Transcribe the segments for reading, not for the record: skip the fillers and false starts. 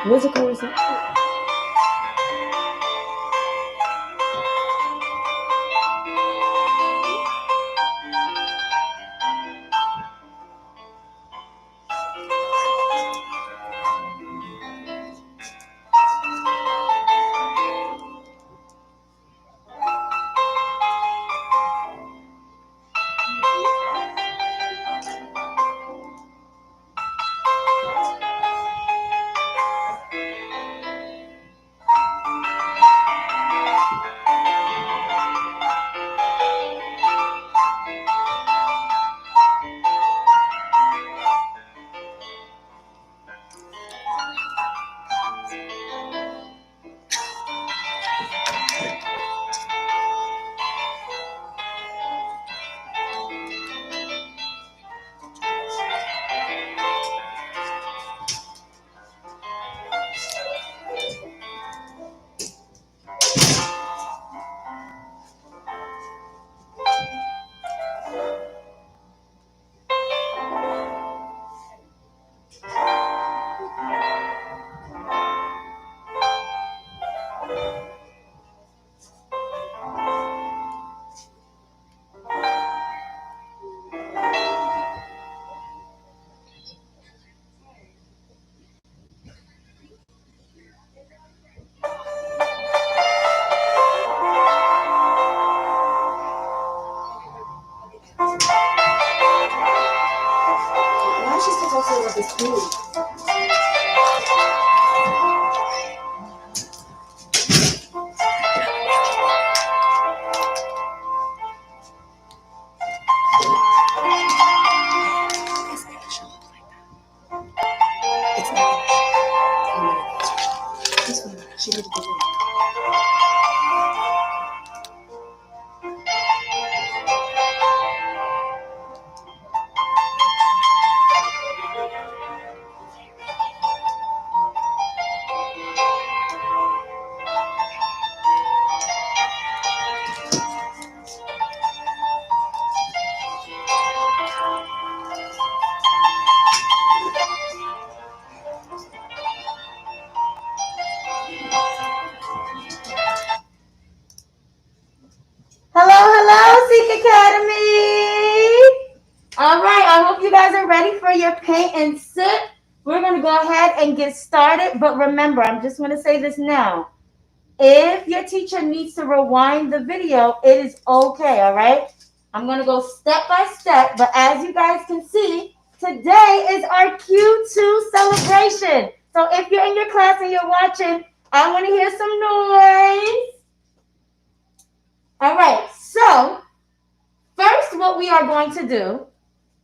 What's the chorus? Why is she still talking about this food? Hello, Seek Academy. All right, I hope you guys are ready for your paint and sip. We're going to go ahead and get started. But remember, I'm just going to say this now. If your teacher needs to rewind the video, it is okay, all right? I'm going to go step by step. But as you guys can see, today is our Q2 celebration. So if you're in your class and you're watching, I want to hear some noise. All right, so first what we are going to do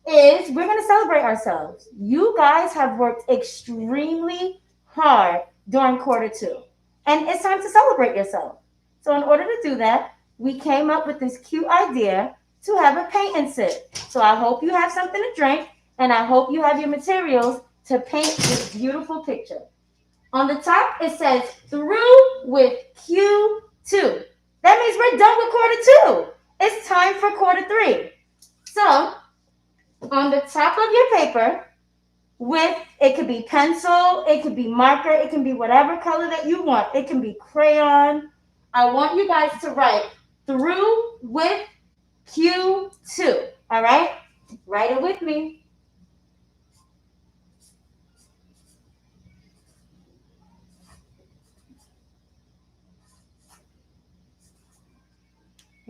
is we're going to celebrate ourselves. You guys have worked extremely hard during quarter 2, and it's time to celebrate yourself. So in order to do that, we came up with this cute idea to have a paint and sip. So I hope you have something to drink, and I hope you have your materials to paint this beautiful picture. On the top, it says through with Q2. That means we're done with quarter 2. It's time for quarter 3. So on the top of your paper, it could be pencil, it could be marker, it can be whatever color that you want. It can be crayon. I want you guys to write through with Q2. All right? Write it with me.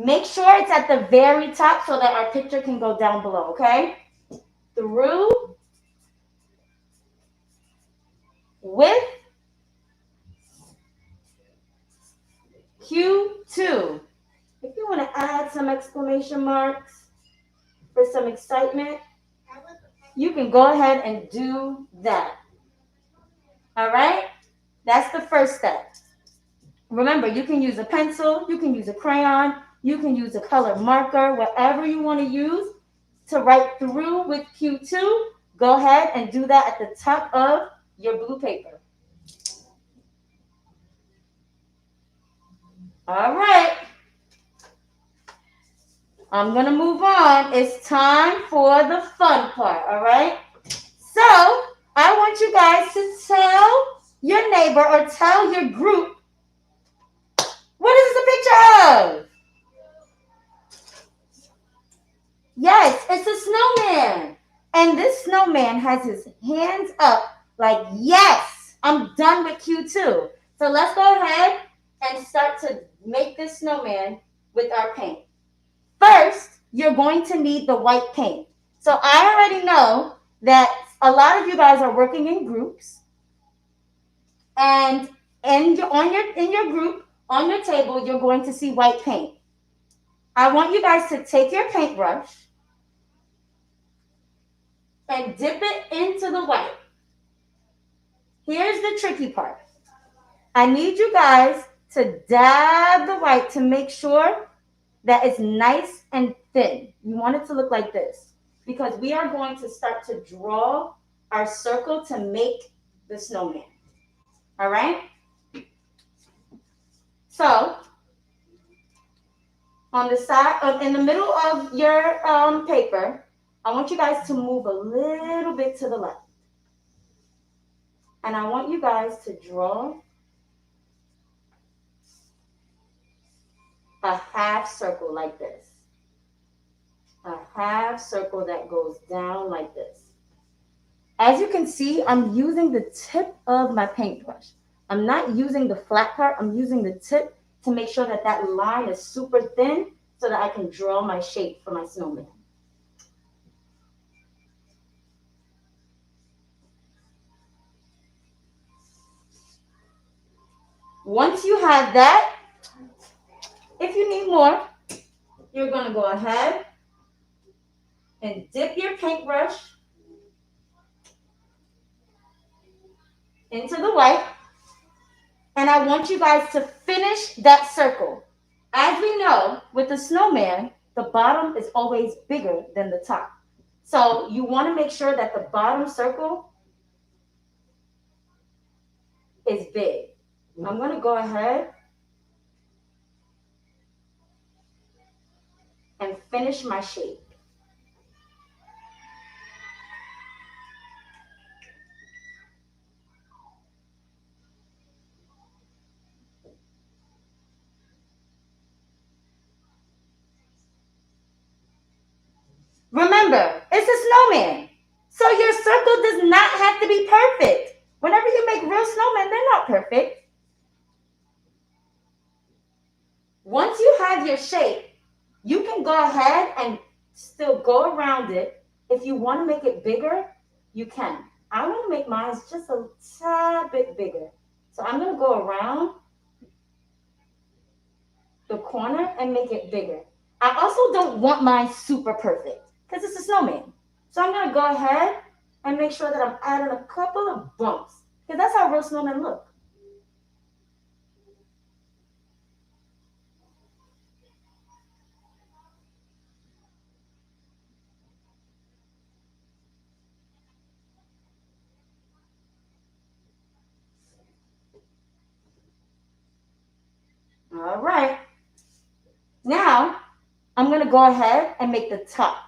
Make sure it's at the very top so that our picture can go down below, okay? Through with Q2. If you want to add some exclamation marks for some excitement, you can go ahead and do that. All right? That's the first step. Remember, you can use a pencil, you can use a crayon, you can use a color marker, whatever you want to use to write through with Q2. Go ahead and do that at the top of your blue paper. All right, I'm going to move on. It's time for the fun part, all right? So, I want you guys to tell your neighbor or tell your group, what is this a picture of? Yes, it's a snowman. And this snowman has his hands up like, yes, I'm done with Q2. So let's go ahead and start to make this snowman with our paint. First, you're going to need the white paint. So I already know that a lot of you guys are working in groups. And in your group, on your table, you're going to see white paint. I want you guys to take your paintbrush and dip it into the white. Here's the tricky part. I need you guys to dab the white to make sure that it's nice and thin. You want it to look like this because we are going to start to draw our circle to make the snowman. All right? So, on the side, in the middle of your paper, I want you guys to move a little bit to the left. And I want you guys to draw a half circle like this. A half circle that goes down like this. As you can see, I'm using the tip of my paintbrush. I'm not using the flat part. I'm using the tip to make sure that that line is super thin so that I can draw my shape for my snowman. Once you have that, if you need more, you're going to go ahead and dip your paintbrush into the white. And I want you guys to finish that circle. As we know, with the snowman, the bottom is always bigger than the top. So you want to make sure that the bottom circle is big. I'm going to go ahead and finish my shape. Remember, it's a snowman. So your circle does not have to be perfect. Whenever you make real snowmen, they're not perfect. Once you have your shape, you can go ahead and still go around it. If you want to make it bigger, you can. I want to make mine just a tad bit bigger. So I'm going to go around the corner and make it bigger. I also don't want mine super perfect because it's a snowman. So I'm going to go ahead and make sure that I'm adding a couple of bumps because that's how real snowmen look. All right. Now, I'm going to go ahead and make the top.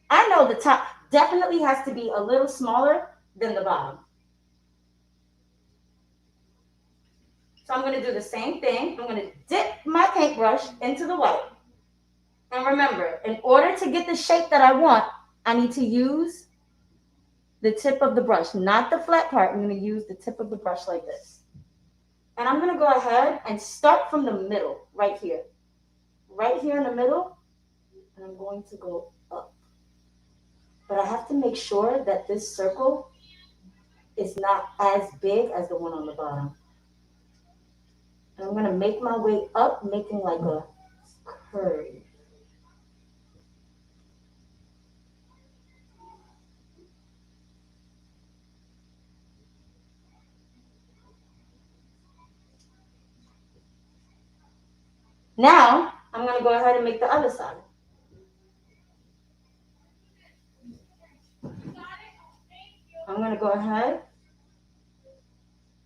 I know the top definitely has to be a little smaller than the bottom. So I'm going to do the same thing. I'm going to dip my paintbrush into the white. And remember, in order to get the shape that I want, I need to use the tip of the brush, not the flat part. I'm going to use the tip of the brush like this. And I'm going to go ahead and start from the middle, right here. Right here in the middle, and I'm going to go up. But I have to make sure that this circle is not as big as the one on the bottom. And I'm going to make my way up, making like a curve. Now, I'm going to go ahead and make the other side. I'm going to go ahead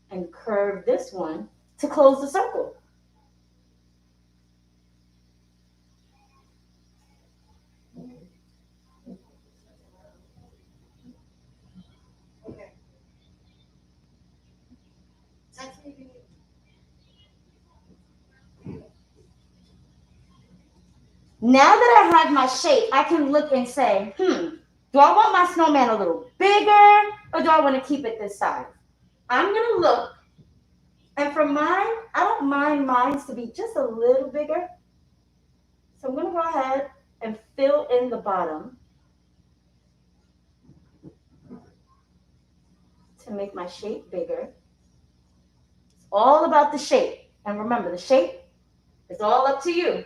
and curve this one to close the circle. Now that I have my shape, I can look and say, do I want my snowman a little bigger or do I want to keep it this size? I'm going to look, and for mine, I don't mind mine to be just a little bigger. So I'm going to go ahead and fill in the bottom to make my shape bigger. It's all about the shape. And remember, the shape is all up to you.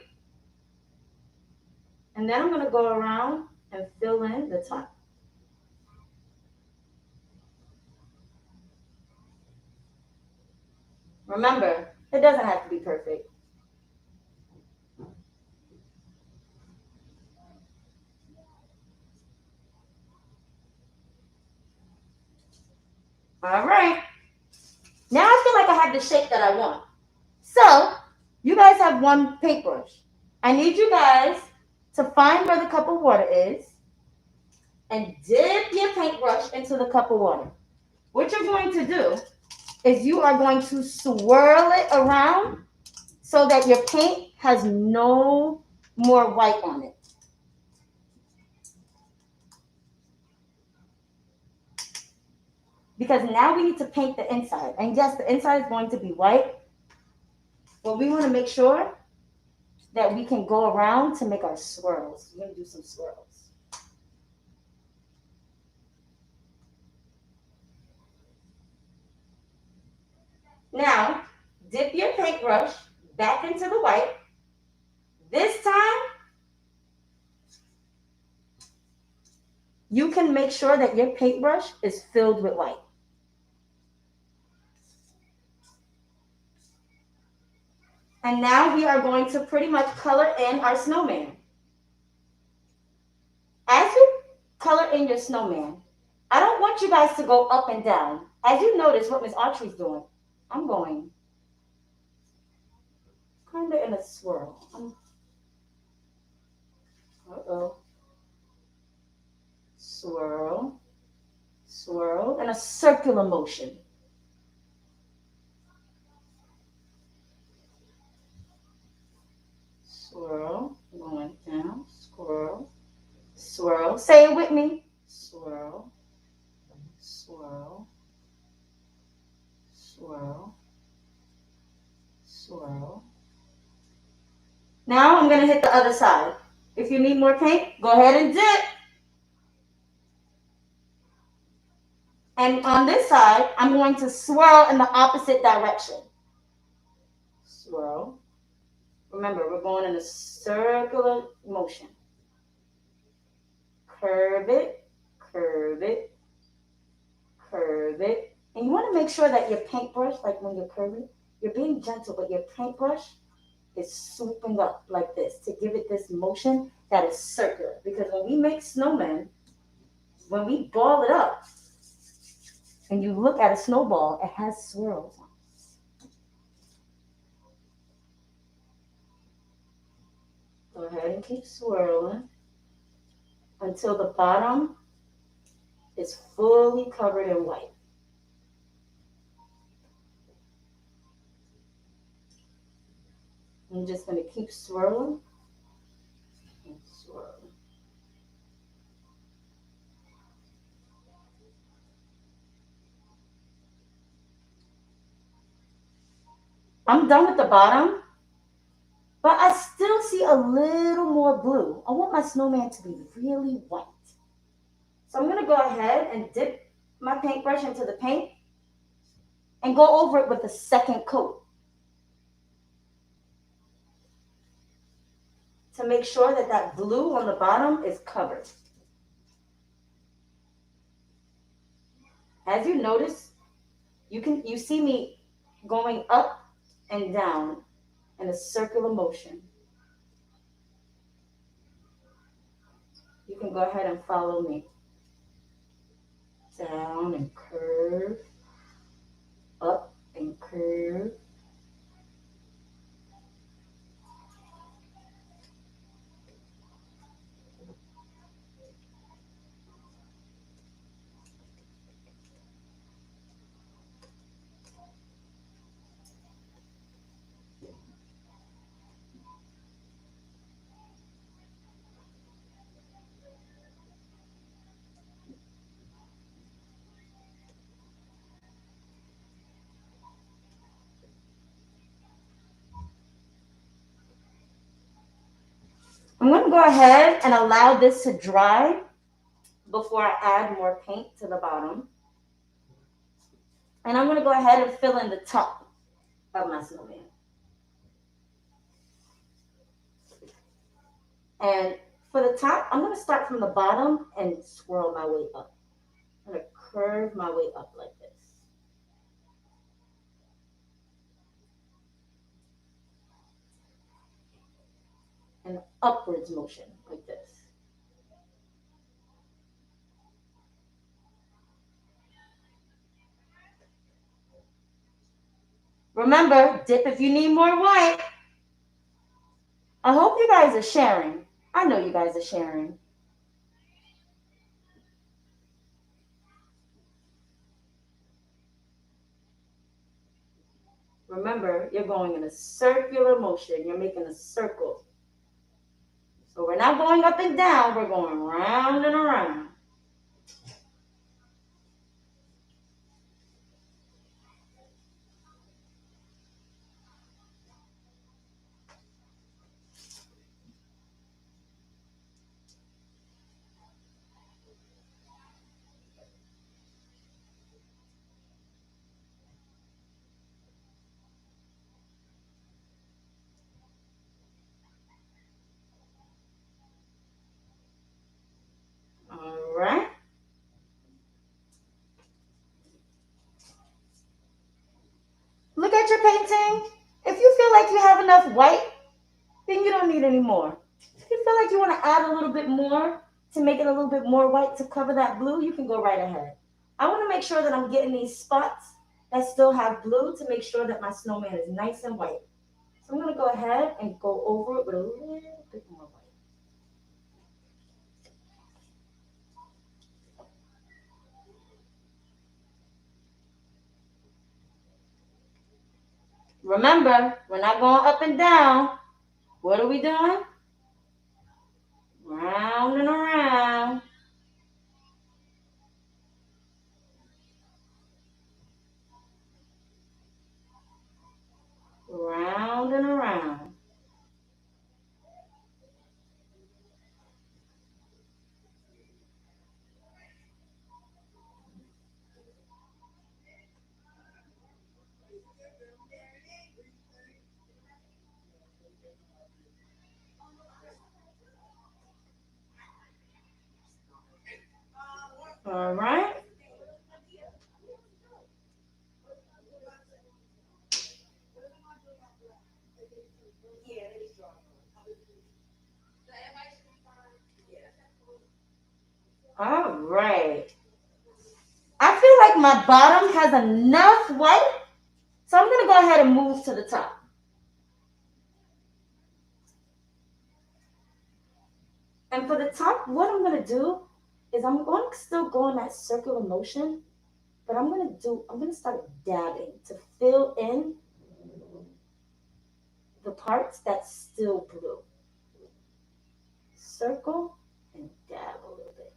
And then I'm going to go around and fill in the top. Remember, it doesn't have to be perfect. All right. Now I feel like I have the shape that I want. So, you guys have one paintbrush. I need you guys to find where the cup of water is and dip your paintbrush into the cup of water. What you're going to do is you are going to swirl it around so that your paint has no more white on it. Because now we need to paint the inside. And yes, the inside is going to be white, but we want to make sure that we can go around to make our swirls. We're going to do some swirls. Now, dip your paintbrush back into the white. This time, you can make sure that your paintbrush is filled with white. And now we are going to pretty much color in our snowman. As you color in your snowman, I don't want you guys to go up and down. As you notice what Miss Autry's doing, I'm going kind of in a swirl. Uh-oh. Swirl, swirl, in a circular motion. Swirl, going down, swirl, swirl. Say it with me. Swirl, swirl, swirl, swirl. Now I'm going to hit the other side. If you need more paint, go ahead and dip. And on this side, I'm going to swirl in the opposite direction. Swirl. Remember, we're going in a circular motion. Curve it, curve it, curve it. And you want to make sure that your paintbrush, like when you're curving, you're being gentle, but your paintbrush is swooping up like this to give it this motion that is circular. Because when we make snowmen, when we ball it up, and you look at a snowball, it has swirls on it. Go ahead and keep swirling until the bottom is fully covered in white. I'm just going to keep swirling and swirling. I'm done with the bottom, but I still see a little more blue. I want my snowman to be really white. So I'm going to go ahead and dip my paintbrush into the paint and go over it with a second coat to make sure that that blue on the bottom is covered. As you notice, you see me going up and down in a circular motion. You can go ahead and follow me. Down and curve, up and curve. I'm going to go ahead and allow this to dry before I add more paint to the bottom. And I'm going to go ahead and fill in the top of my snowman. And for the top, I'm going to start from the bottom and swirl my way up. I'm going to curve my way up like this. An upwards motion like this. Remember, dip if you need more white. I hope you guys are sharing. I know you guys are sharing. Remember, you're going in a circular motion. You're making a circle. So we're not going up and down. We're going round and around. All right. Look at your painting. If you feel like you have enough white, then you don't need any more. If you feel like you want to add a little bit more to make it a little bit more white to cover that blue, you can go right ahead. I want to make sure that I'm getting these spots that still have blue to make sure that my snowman is nice and white. So I'm going to go ahead and go over it with a little bit more white. Remember, we're not going up and down. What are we doing? Round and around. Round and around. All right. All right. I feel like my bottom has enough white, so I'm going to go ahead and move to the top. And for the top, what I'm going to do is I'm going to still go in that circular motion, but I'm going to start dabbing to fill in the parts that's still blue. Circle and dab a little bit.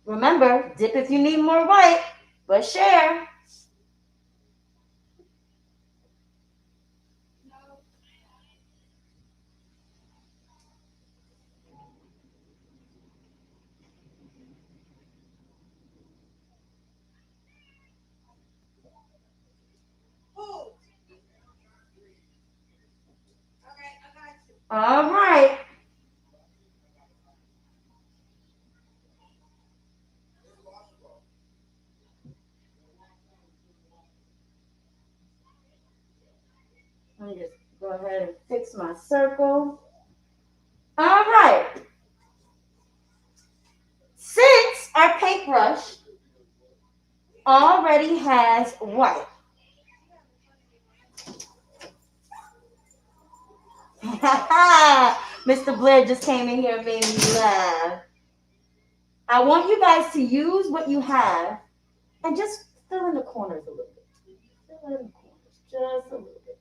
Remember, dip if you need more white, but share. All right. me just go ahead and fix my circle. All right. Since our paintbrush already has white, Mr. Blair just came in here and made me laugh. I want you guys to use what you have and just fill in the corners a little bit. Fill in the corners just a little bit.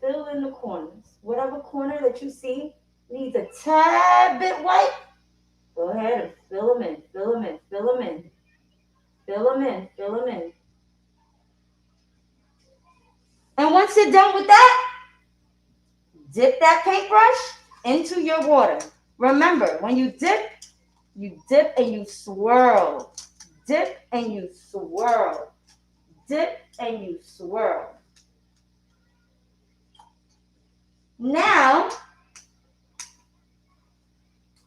Fill in the corners. Whatever corner that you see needs a tad bit white, go ahead and fill them in, fill them in, fill them in. Fill them in, fill them in. And once you're done with that, dip that paintbrush into your water. Remember, when you dip and you swirl. Dip and you swirl. Dip and you swirl. Now,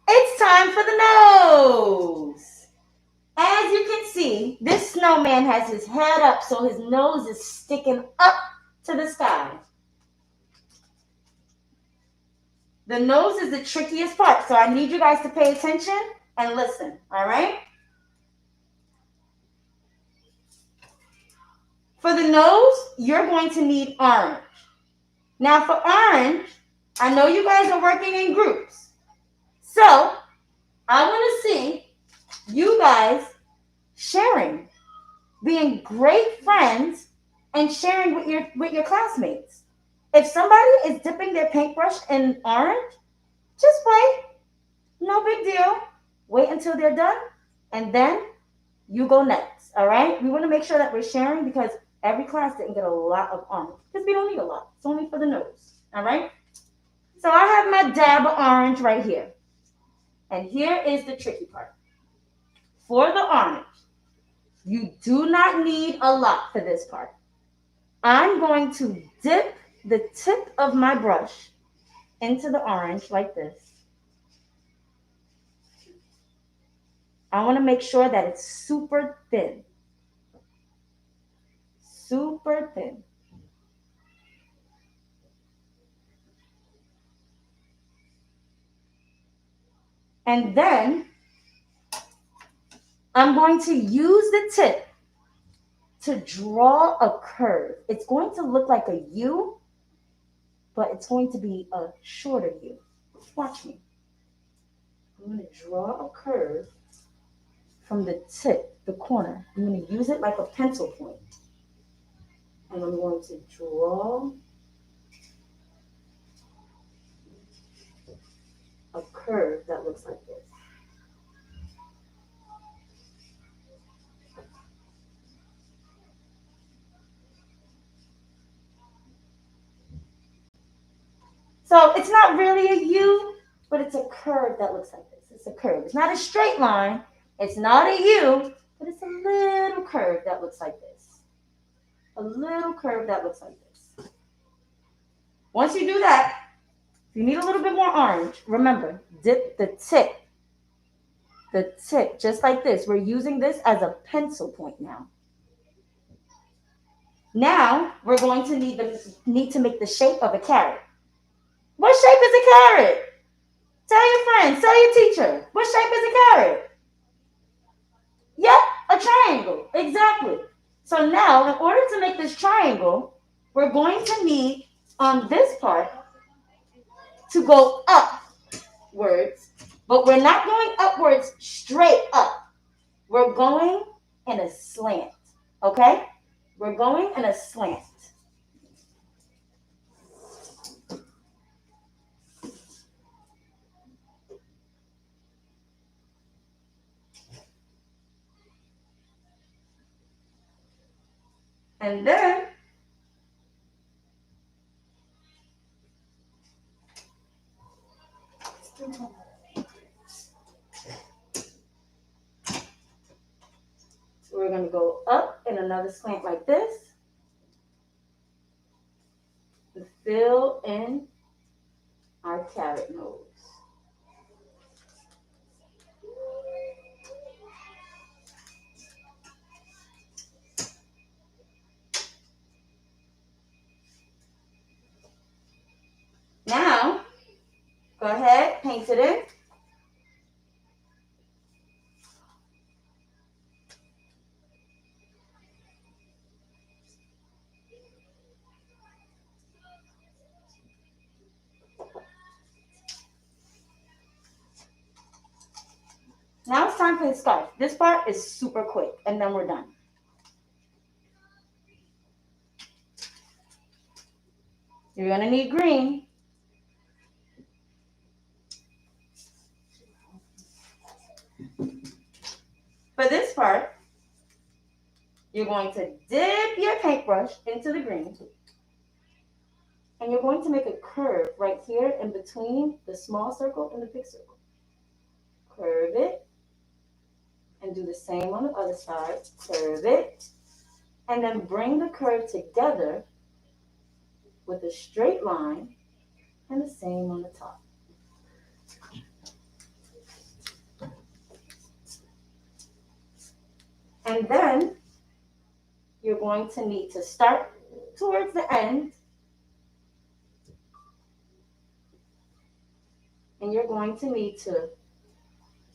it's time for the nose. As you can see, this snowman has his head up, so his nose is sticking up to the sky. The nose is the trickiest part, so I need you guys to pay attention and listen, all right? For the nose, you're going to need orange. Now for orange, I know you guys are working in groups. So I want to see you guys sharing, being great friends and sharing with your classmates. If somebody is dipping their paintbrush in orange, just wait. No big deal. Wait until they're done, and then you go next, all right? We want to make sure that we're sharing because every class didn't get a lot of orange because we don't need a lot. It's only for the nose, all right? So I have my dab of orange right here. And here is the tricky part. For the orange, you do not need a lot for this part. I'm going to dip the tip of my brush into the orange like this. I want to make sure that it's super thin. Super thin. And then I'm going to use the tip to draw a curve. It's going to look like a U, but it's going to be a shorter U. Watch me. I'm going to draw a curve from the tip, the corner. I'm going to use it like a pencil point. And I'm going to draw a curve that looks like this. So it's not really a U, but it's a curve that looks like this. It's a curve. It's not a straight line. It's not a U, but it's a little curve that looks like this. A little curve that looks like this. Once you do that, if you need a little bit more orange, remember, dip the tip, just like this. We're using this as a pencil point now. Now, we're going to need to make the shape of a carrot. What shape is a carrot? Tell your friends, tell your teacher. What shape is a carrot? Yep, a triangle. Exactly. So now, in order to make this triangle, we're going to need on this part to go upwards, but we're not going upwards straight up. We're going in a slant, okay? We're going in a slant. And then we're going to go up in another slant like this. And fill in our carrot nose. Go ahead, paint it in. Now it's time for the scarf. This part is super quick, and then we're done. You're gonna need green. For this part, you're going to dip your paintbrush into the green. And you're going to make a curve right here in between the small circle and the big circle. Curve it. And do the same on the other side. Curve it. And then bring the curve together with a straight line and the same on the top. And then you're going to need to start towards the end. And you're going to need to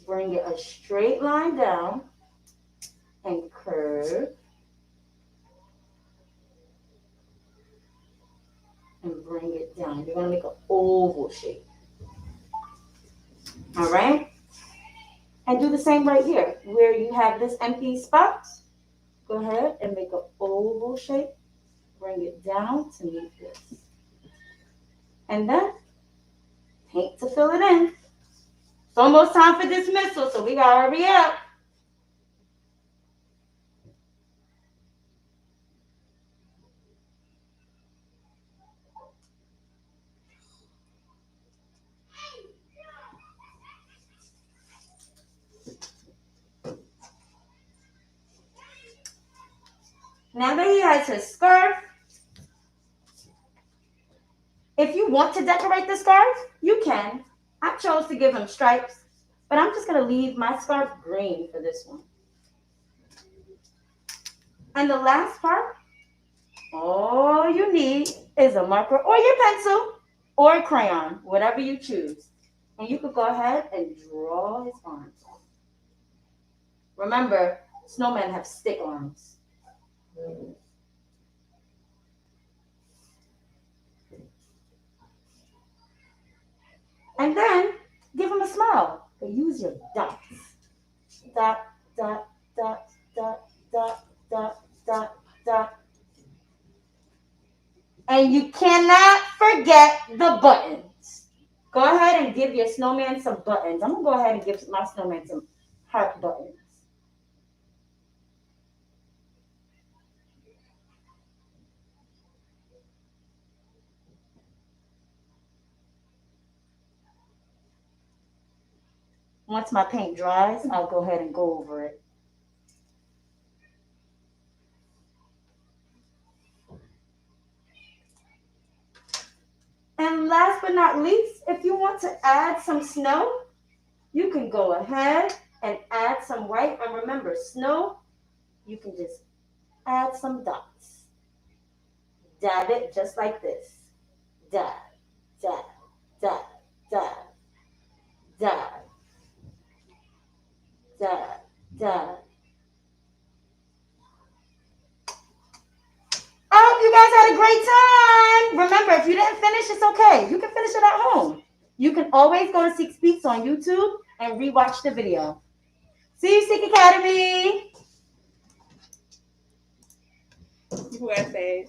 bring it a straight line down and curve. And bring it down. You're going to make an oval shape. All right? And do the same right here. Where you have this empty spot, go ahead and make an oval shape. Bring it down to meet this. And then paint to fill it in. It's almost time for dismissal, so we got to hurry up. Now that he has his scarf, if you want to decorate the scarf, you can. I chose to give him stripes, but I'm just going to leave my scarf green for this one. And the last part, all you need is a marker or your pencil or a crayon, whatever you choose. And you could go ahead and draw his arms. Remember, snowmen have stick arms. And then give him a smile, but use your dots. Dot, dot, dot, dot, dot, dot, dot, dot. And you cannot forget the buttons. Go ahead and give your snowman some buttons. I'm going to go ahead and give my snowman some heart buttons. Once my paint dries, I'll go ahead and go over it. And last but not least, if you want to add some snow, you can go ahead and add some white. And remember, snow, you can just add some dots. Dab it just like this. Dab, dab, dab, dab, dab, dab, dab. I hope you guys had a great time. Remember, if you didn't finish, it's okay. You can finish it at home. You can always go to Seek Speaks on YouTube and rewatch the video. See you, Seek Academy. You want to say